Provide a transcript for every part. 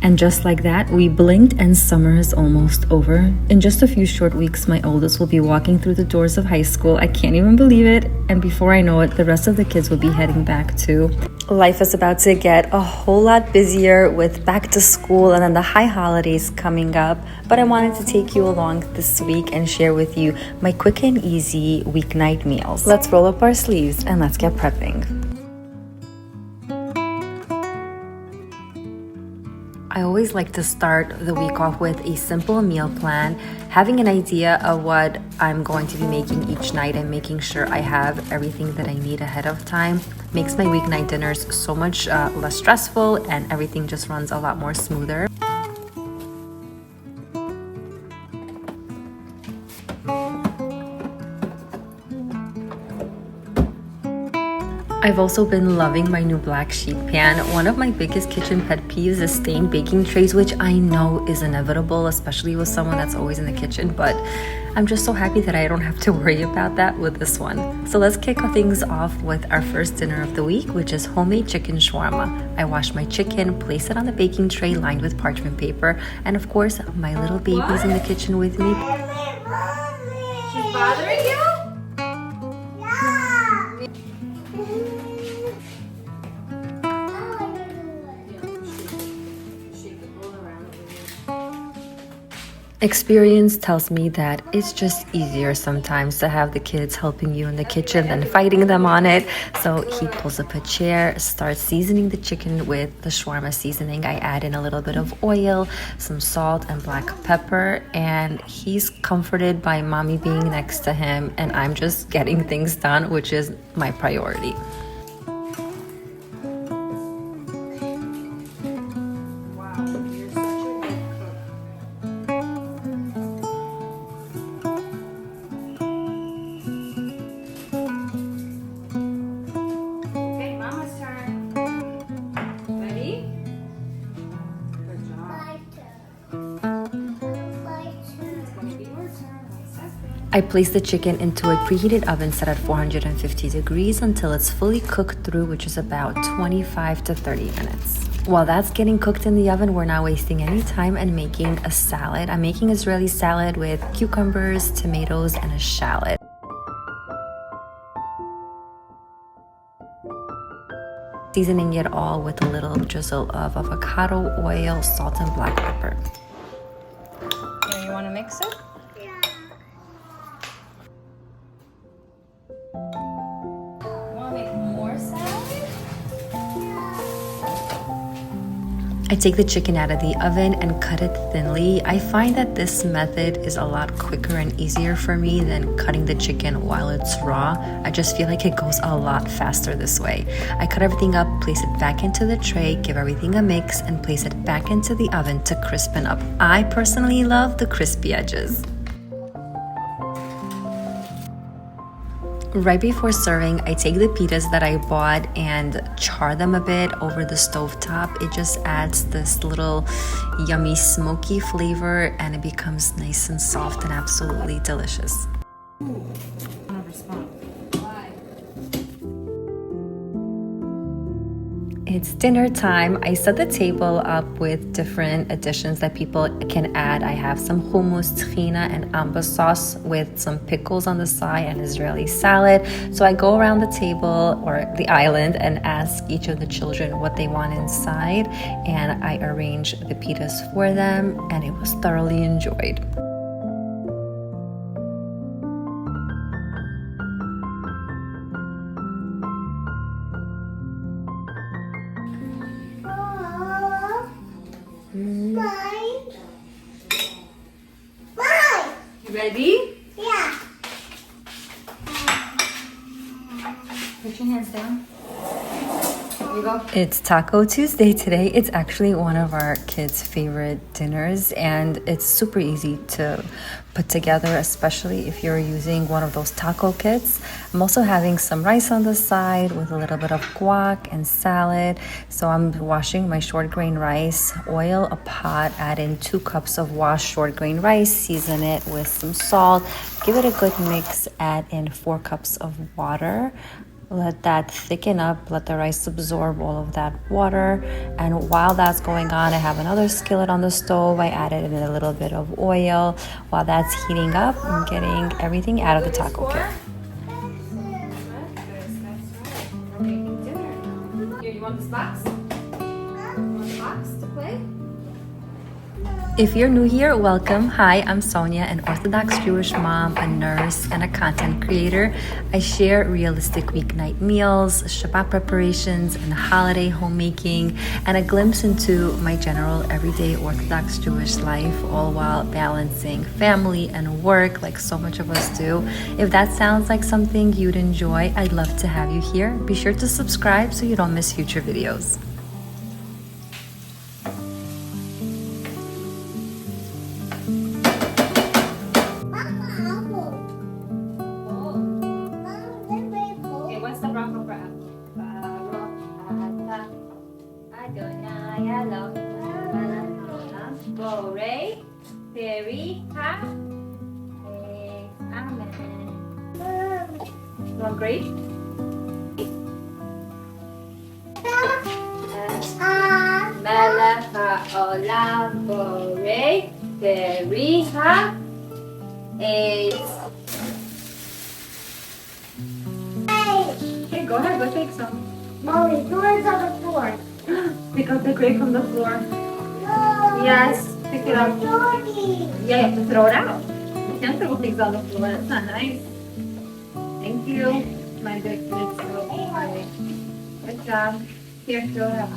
And just like that, we blinked and summer is almost over. In just a few short weeks, my oldest will be walking through the doors of high school. I can't even believe it. And before I know it, the rest of the kids will be heading back too. Life is about to get a whole lot busier with back to school and then the high holidays coming up. But I wanted to take you along this week and share with you my quick and easy weeknight meals. Let's roll up our sleeves and let's get prepping. I always like to start the week off with a simple meal plan, having an idea of what I'm going to be making each night and making sure I have everything that I need ahead of time. Makes my weeknight dinners so much less stressful and everything just runs a lot more smoother. I've also been loving my new black sheet pan. One of my biggest kitchen pet peeves is stained baking trays, which I know is inevitable, especially with someone that's always in the kitchen, but I'm just so happy that I don't have to worry about that with this one. So let's kick things off with our first dinner of the week, which is homemade chicken shawarma. I wash my chicken, place it on the baking tray lined with parchment paper, and of course, my little baby's in the kitchen with me. She's bothering you? Experience tells me that it's just easier sometimes to have the kids helping you in the kitchen than fighting them on it. So he pulls up a chair, starts seasoning the chicken with the shawarma seasoning. I add in a little bit of oil, some salt and black pepper, and he's comforted by mommy being next to him, and I'm just getting things done, which is my priority. I place the chicken into a preheated oven set at 450 degrees until it's fully cooked through, which is about 25 to 30 minutes. While that's getting cooked in the oven, we're not wasting any time and making a salad. I'm making Israeli salad with cucumbers, tomatoes, and a shallot. Seasoning it all with a little drizzle of avocado oil, salt, and black pepper. You want to mix it? I take the chicken out of the oven and cut it thinly. I find that this method is a lot quicker and easier for me than cutting the chicken while it's raw. I just feel like it goes a lot faster this way. I cut everything up, place it back into the tray, give everything a mix, and place it back into the oven to crispen up. I personally love the crispy edges. Right before serving, I take the pitas that I bought and char them a bit over the stovetop. It just adds this little yummy smoky flavor and it becomes nice and soft and absolutely delicious. It's dinner time. I set the table up with different additions that people can add. I have some hummus, tahina, and amba sauce with some pickles on the side and Israeli salad. So I go around the table or the island and ask each of the children what they want inside, and I arrange the pitas for them, and it was thoroughly enjoyed. You ready? Yeah. Put your hands down. Here you go. It's Taco Tuesday today. It's actually one of our kids' favorite dinners, and it's super easy to put together, especially if you're using one of those taco kits. I'm also having some rice on the side with a little bit of guac and salad. So I'm washing my short grain rice, oil a pot, add in 2 cups of washed short grain rice, season it with some salt, give it a good mix, add in 4 cups of water. Let that thicken up, let the rice absorb all of that water. And while that's going on, I have another skillet on the stove. I added in a little bit of oil. While that's heating up, I'm getting everything out of the taco kit. You want this box? You want the box to play? If you're new here, welcome. Hi, I'm Sonya, an Orthodox Jewish mom, a nurse, and a content creator. I share realistic weeknight meals, Shabbat preparations, and holiday homemaking, and a glimpse into my general everyday Orthodox Jewish life, all while balancing family and work like so much of us do. If that sounds like something you'd enjoy, I'd love to have you here. Be sure to subscribe so you don't miss future videos. You want grape? Melech ha'olam borei peri ha'etz. Okay, go ahead, go take some. Mommy, do it on the floor. Pick up the grape from the floor. No. Yes, pick it up. Dirty. Yeah, you have to throw it out. You can't throw things on the floor. That's not nice. Thank you, my big schnitzel. Good job. Here, throw it out.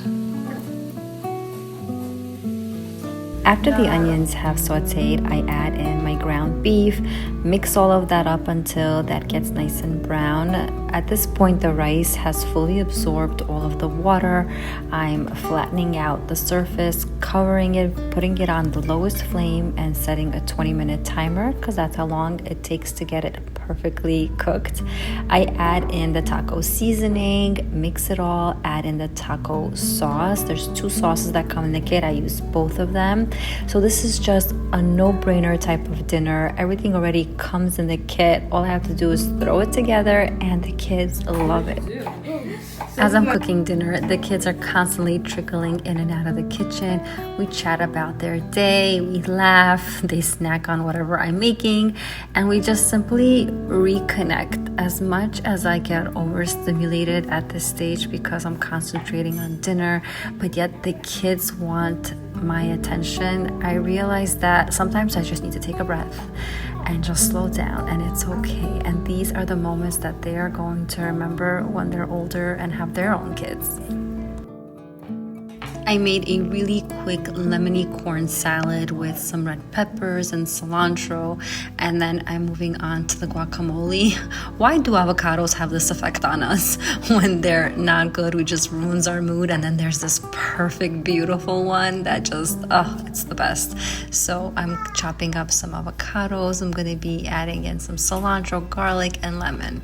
After the onions have sauteed, I add in my ground beef, mix all of that up until that gets nice and brown. At this point, the rice has fully absorbed all of the water. I'm flattening out the surface, covering it, putting it on the lowest flame, and setting a 20-minute timer because that's how long it takes to get it perfectly cooked. I add in the taco seasoning, mix it all, add in the taco sauce. There's 2 sauces that come in the kit. I use both of them. So this is just a no-brainer type of dinner. Everything already comes in the kit. All I have to do is throw it together and the kids love it. As I'm cooking dinner, the kids are constantly trickling in and out of the kitchen. We chat about their day, we laugh, they snack on whatever I'm making, and we just simply reconnect. As much as I get overstimulated at this stage because I'm concentrating on dinner, but yet the kids want my attention, I realize that sometimes I just need to take a breath and just slow down, and it's okay. And these are the moments that they are going to remember when they're older and have their own kids. I made a really quick lemony corn salad with some red peppers and cilantro, and then I'm moving on to the guacamole. Why do avocados have this effect on us? When they're not good, we just ruins our mood, and then there's this perfect, beautiful one that just, it's the best. So I'm chopping up some avocados. I'm gonna be adding in some cilantro, garlic, and lemon.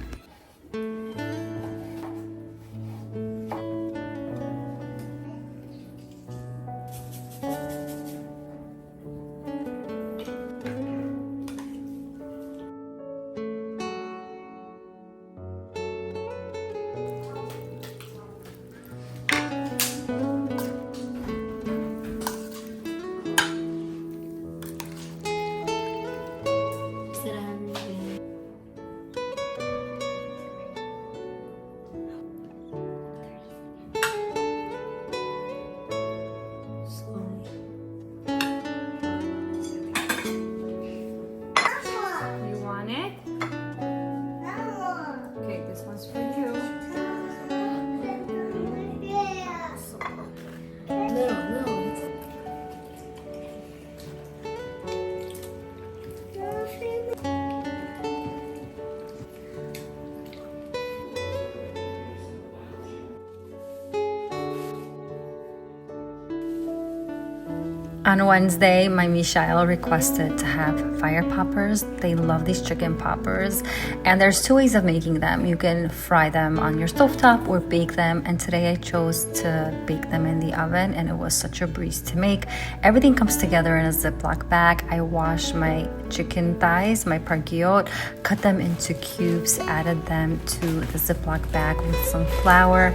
On Wednesday, my Michael requested to have fire poppers. They love these chicken poppers, and there's two ways of making them. You can fry them on your stovetop or bake them, and today I chose to bake them in the oven, and it was such a breeze to make. Everything comes together in a Ziploc bag. I washed my chicken thighs, my parguillot, cut them into cubes, added them to the Ziploc bag with some flour.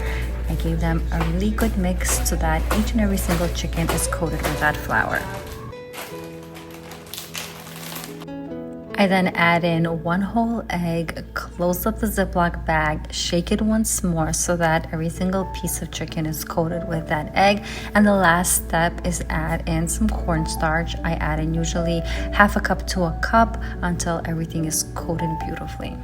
I gave them a really good mix so that each and every single chicken is coated with that flour. I then add in 1 whole egg, close up the Ziploc bag, shake it once more so that every single piece of chicken is coated with that egg. And the last step is add in some cornstarch. I add in usually half a cup to a cup until everything is coated beautifully.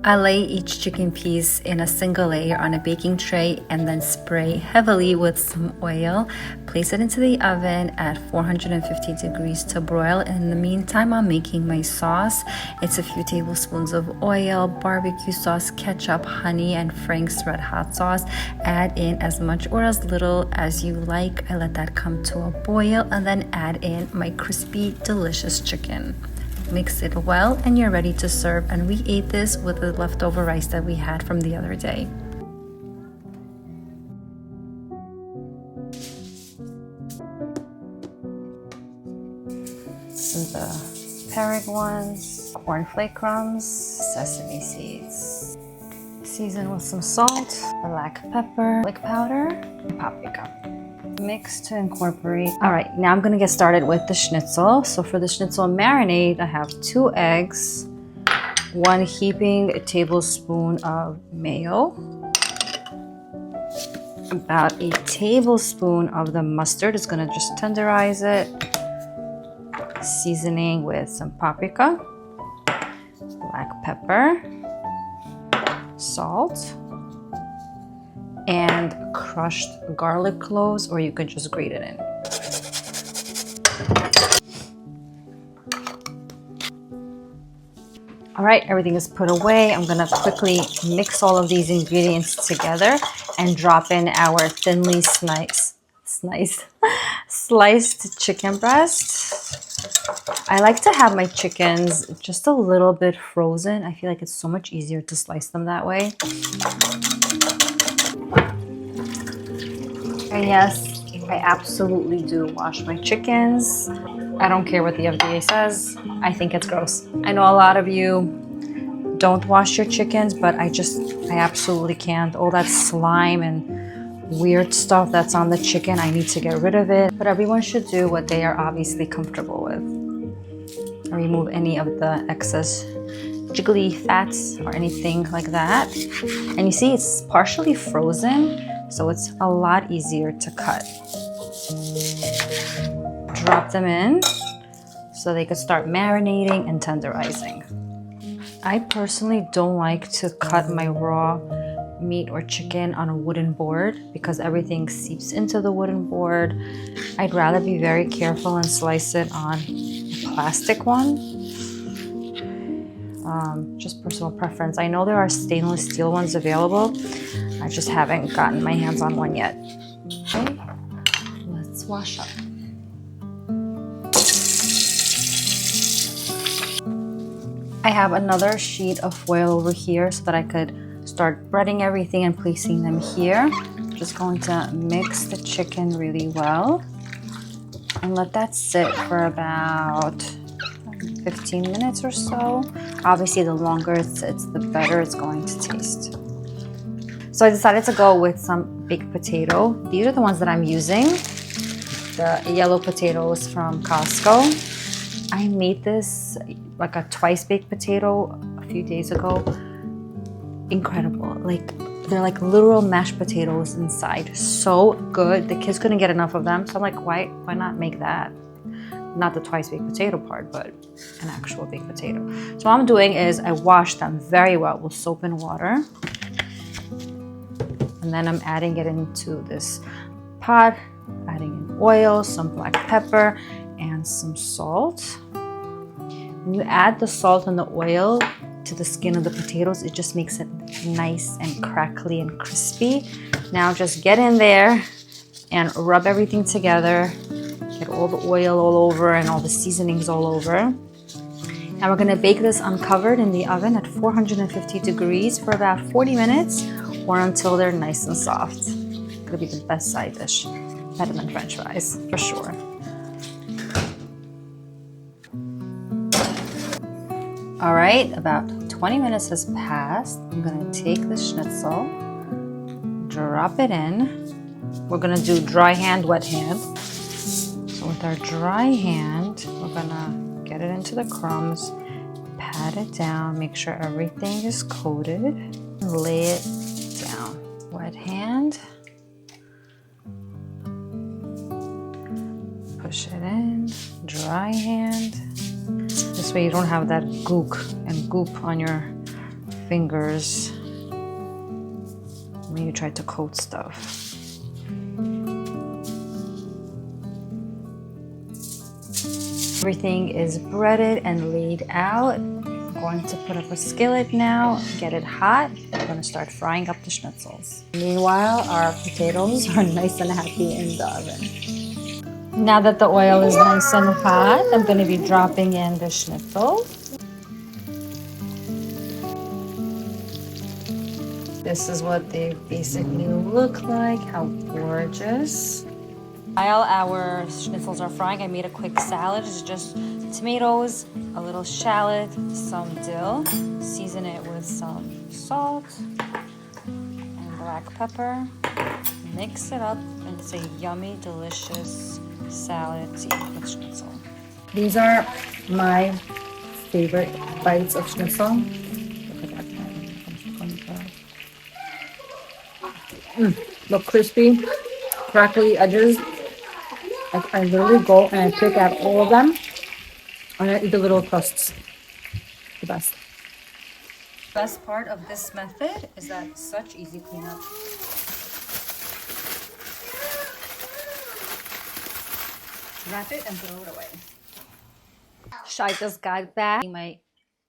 I lay each chicken piece in a single layer on a baking tray and then spray heavily with some oil. Place it into the oven at 450 degrees to broil. In the meantime, I'm making my sauce. It's a few tablespoons of oil, barbecue sauce, ketchup, honey, and Frank's Red Hot sauce. Add in as much or as little as you like. I let that come to a boil and then add in my crispy, delicious chicken. Mix it well and you're ready to serve, and we ate this with the leftover rice that we had from the other day. So the Perrick ones, cornflake crumbs, sesame seeds. Season with some salt, black pepper, garlic powder, and paprika. Mix to incorporate. All right, now I'm gonna get started with the schnitzel. So for the schnitzel marinade, I have 2 eggs, 1 heaping tablespoon of mayo, about a tablespoon of the mustard. Is gonna just tenderize it. Seasoning with some paprika, black pepper, salt, and crushed garlic cloves, or you could just grate it in. All right, everything is put away. I'm gonna quickly mix all of these ingredients together and drop in our thinly sliced chicken breast. I like to have my chickens just a little bit frozen. I feel like it's so much easier to slice them that way. And yes, I absolutely do wash my chickens. I don't care what the FDA says. I think it's gross. I know a lot of you don't wash your chickens, but I absolutely can't. All that slime and weird stuff that's on the chicken, I need to get rid of it. But everyone should do what they are obviously comfortable with. Remove any of the excess jiggly fats or anything like that. And you see it's partially frozen, so it's a lot easier to cut. Drop them in so they could start marinating and tenderizing. I personally don't like to cut my raw meat or chicken on a wooden board because everything seeps into the wooden board. I'd rather be very careful and slice it on a plastic one. Just personal preference. I know there are stainless steel ones available. I just haven't gotten my hands on one yet. Okay, let's wash up. I have another sheet of foil over here so that I could start breading everything and placing them here. Just going to mix the chicken really well and let that sit for about 15 minutes or so. Obviously, the longer it sits, the better it's going to taste. So I decided to go with some baked potato. These are the ones that I'm using, the yellow potatoes from Costco. I made this like a twice baked potato a few days ago. Incredible. Like, they're like literal mashed potatoes inside. So good. The kids couldn't get enough of them. So I'm like, why not make that? Not the twice baked potato part, but an actual baked potato. So what I'm doing is I wash them very well with soap and water. And then I'm adding it into this pot, adding in oil, some black pepper, and some salt. When you add the salt and the oil, to the skin of the potatoes. It just makes it nice and crackly and crispy. Now just get in there and rub everything together. Get all the oil all over and all the seasonings all over. Now we're gonna bake this uncovered in the oven at 450 degrees for about 40 minutes or until they're nice and soft. It's gonna be the best side dish, better than French fries, for sure. All right, about 20 minutes has passed. I'm gonna take the schnitzel, drop it in. We're gonna do dry hand, wet hand. So with our dry hand, we're gonna get it into the crumbs, pat it down, make sure everything is coated, and lay it down. Wet hand, push it in, dry hand. This way you don't have that goop on your fingers when you try to coat stuff. Everything is breaded and laid out. I'm going to put up a skillet now, get it hot. I'm going to start frying up the schnitzels. Meanwhile, our potatoes are nice and happy in the oven. Now that the oil is nice and hot, I'm going to be dropping in the schnitzel. This is what they basically look like. How gorgeous. While our schnitzels are frying, I made a quick salad. It's just tomatoes, a little shallot, some dill. Season it with some salt and black pepper. Mix it up, and it's a yummy, delicious salad to eat with schnitzel. These are my favorite bites of schnitzel. Look at that. Look crispy, crackly edges. I literally go and I pick out all of them and I eat the little crusts. The best. Best part of this method is that it's such easy cleanup. Wrap it and throw it away. I just got back my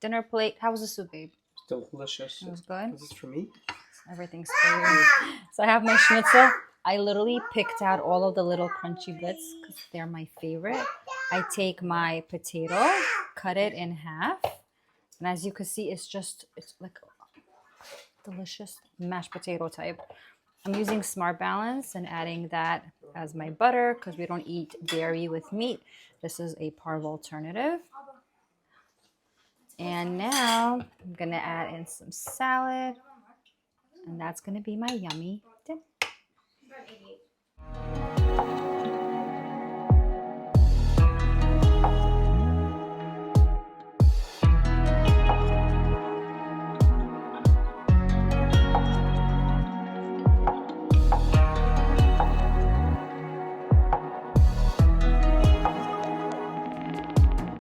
dinner plate. How was the soup, babe? Still delicious. It was good. This is for me. Everything's for you. So I have my schnitzel. I literally picked out all of the little crunchy bits because they're my favorite. I take my potato, cut it in half, and as you can see, it's like a delicious mashed potato type. I'm using Smart Balance and adding that as my butter because we don't eat dairy with meat. This is a parve alternative. And now I'm gonna add in some salad, and that's gonna be my yummy dinner.